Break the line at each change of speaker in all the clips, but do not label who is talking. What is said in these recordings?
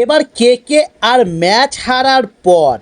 এবার কে আর ম্যাচ হারার পর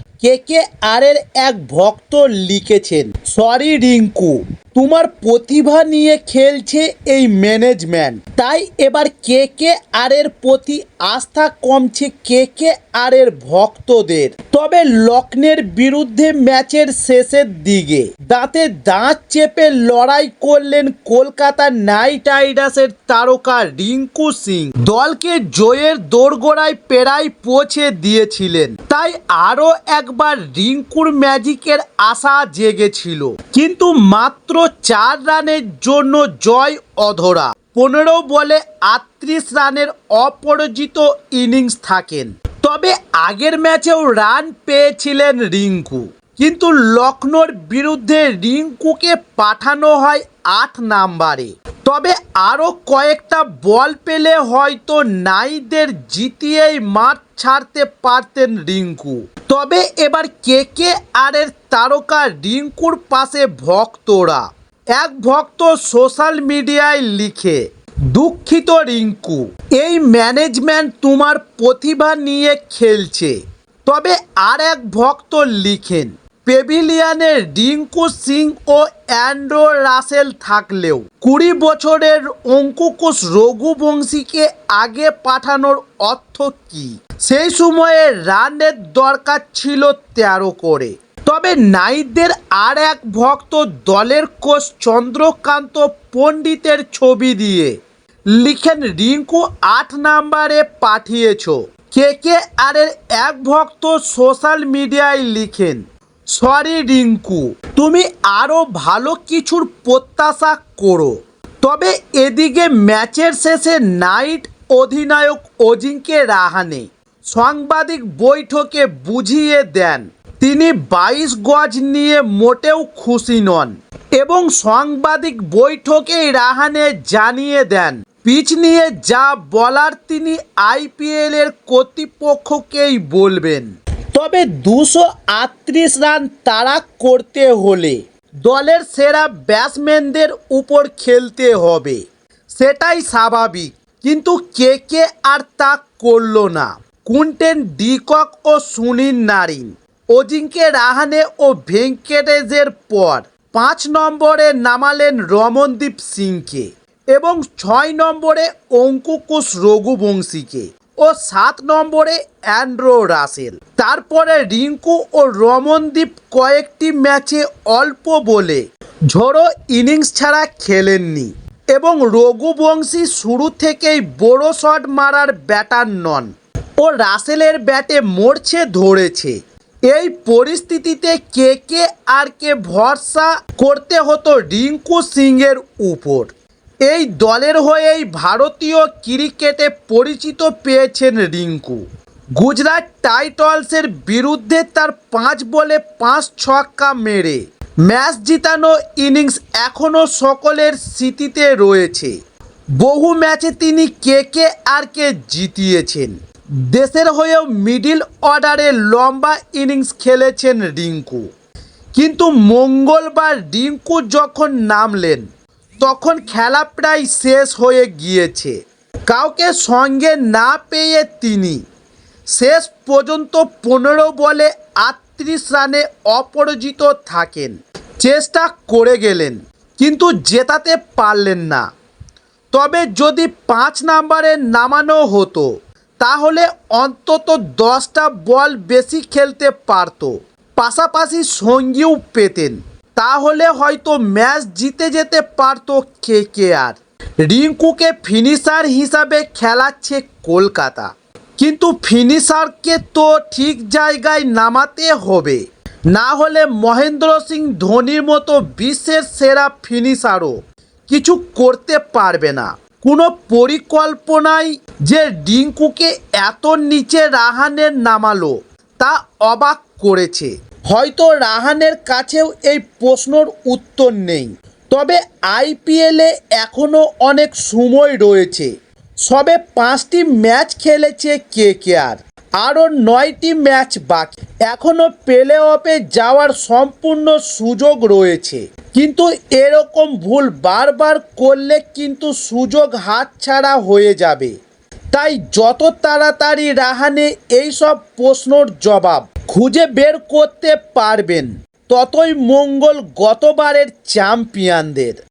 কে আর এর এক ভক্ত লিখেছেন, সরি রিঙ্কু, তোমার প্রতিভা নিয়ে খেলছে এই ম্যানেজমেন্ট, তাই এবার কে আর এর প্রতি আস্থা কমছে কে আর এর ভক্তদের। তবে লক্ষ্ণের বিরুদ্ধে ম্যাচের শেষের দিকে দাঁতে দাঁত চেপে লড়াই করলেন কলকাতা নাইট রাইডার্সের তারকা রিঙ্কু সিং। দলকে জয়ের দোরগোড়ায় প্রায় পৌঁছে দিয়েছিলেন, তাই আরও একবার রিঙ্কুর ম্যাজিকের আশা জেগেছিল। কিন্তু মাত্র 4 রানের জন্য জয় অধরা। 15 বলে 38 রানের অপরাজিত ইনিংস থাকেন। তবে আগের ম্যাচেও রান পেয়েছিলেন রিঙ্কু, কিন্তু লক্ষ্ণৌর বিরুদ্ধে রিঙ্কুকে পাঠানো হয় 8 নম্বরে। তবে আরও কয়েকটা বল পেলে হয়তো নাইটদের জিতিয়েই মাঠ ছাড়তে পারতেন রিঙ্কু। তবে এবার কে আর এর তারকা রিঙ্কুর পাশে ভক্তরা। এক ভক্ত সোশ্যাল মিডিয়ায় লিখে, দুঃখিত রিঙ্কু, এই ম্যানেজমেন্ট তোমার প্রতিভা নিয়ে খেলছে। তবে আর এক ভক্ত লিখেন, পেভিলিয়নে রিঙ্কু সিং ও অ্যান্ড্রু রাসেল থাকলেও 20 বছরের অঙ্কুশ রঘুবংশীকে আগে পাঠানোর অর্থ কী? সেই সময়ে রানের দরকার ছিল 13 করে। তবে নাইটদের আর এক ভক্ত দলের কোচ চন্দ্রকান্ত পণ্ডিতের ছবি দিয়ে লিখেন, রিঙ্কু 8 নম্বরে পাঠিয়েছ। কে আর এর এক ভক্ত সোশ্যাল মিডিয়ায় লিখেন, সরি রিঙ্কু, তুমি আরও ভালো কিছুর প্রত্যাশা করো। তবে এদিকে ম্যাচের শেষে নাইট অধিনায়ক অজিঙ্ক্য রাহানে সাংবাদিক বৈঠকে বুঝিয়ে দেন তিনি 22 গজ নিয়ে মোটেও খুশি নন, এবং সাংবাদিক বৈঠকেই রাহানে জানিয়ে দেন পিচ নিয়ে যা বলার তিনি আইপিএল এর কর্তৃপক্ষকেই বলবেন। তবে 238 রান তাড়া করতে হলে দলের সেরা ব্যাটসম্যানদের উপর খেলতে হবে, সেটাই স্বাভাবিক। কিন্তু কে আর তা করল না। কুইন্টন ডিকক ও সুনীল নারিন অজিঙ্ক্য রাহানে ও ভেঙ্কটেশের পর 5 নম্বরে নামালেন রমনদীপ সিংকে এবং 6 নম্বরে অঙ্কুশ রঘুবংশীকে ও 7 নম্বরে অ্যান্ড্রু রাসেল। তারপরে রিঙ্কু ও রমনদীপ কয়েকটি ম্যাচে অল্প বলে ঝোড়ো ইনিংস ছাড়া খেলেননি, এবং রঘুবংশী শুরু থেকেই বড় শট মারার ব্যাটার নন ও রাসেলের ব্যাটে মরছে ধরেছে। এই পরিস্থিতিতে কে আর কে ভরসা করতে হতো রিঙ্কু সিংয়ের উপর। এই দলের হয়েই ভারতীয় ক্রিকেটে পরিচিত পেয়েছেন রিঙ্কু। গুজরাট টাইটান্সের বিরুদ্ধে তার 5 বলে 5 ছক্কা মেরে ম্যাচ জিতানো ইনিংস এখনও সকলের স্মৃতিতে রয়েছে। বহু ম্যাচে তিনি কে আর কে জিতিয়েছেন। দেশের হয়েও মিডল অর্ডারে লম্বা ইনিংস খেলেছেন রিঙ্কু। কিন্তু মঙ্গলবার রিঙ্কু যখন নামলেন তখন খেলা প্রায় শেষ হয়ে গিয়েছে। কাউকে সঙ্গে না পেয়ে তিনি শেষ পর্যন্ত 15 বলে 38 রানে অপরাজিত থাকেন। চেষ্টা করে গেলেন, কিন্তু জেতাতে পারলেন না। তবে যদি 5 নম্বরে নামানো হতো তাহলে অন্তত 10টা বল বেশি খেলতে পারত, পাশাপাশি সঙ্গীও পেতেন। তাহলে হয়তো ম্যাচ জিতে যেতে পারত কে আর। রিঙ্কুকে ফিনিশার হিসাবে খেলাচ্ছে কলকাতা, কিন্তু ফিনিশারকে তো ঠিক জায়গায় নামাতে হবে, না হলে মহেন্দ্র সিং ধোনির মতো বিশ্বের সেরা ফিনিশারও কিছু করতে পারবে না। কোনো পরিকল্পনাই যে রিঙ্কুকে এত নিচে রাহানের নামালো তা অবাক করেছে। হয়তো রাহানের কাছেও এই প্রশ্নের উত্তর নেই। তবে আইপিএলে এখনও অনেক সময় রয়েছে। সবে 5টি ম্যাচ খেলেছে কে আর, আরও 9টি ম্যাচ বাকি। এখনও প্লে অফে যাওয়ার সম্পূর্ণ সুযোগ রয়েছে, কিন্তু এরকম ভুল বারবার করলে কিন্তু সুযোগ হাতছাড়া হয়ে যাবে। তাই যত তাড়াতাড়ি রাহানে এইসব প্রশ্নর জবাব খুঁজে বের করতে পারবেন ততই মঙ্গল গতবারের চ্যাম্পিয়নদের।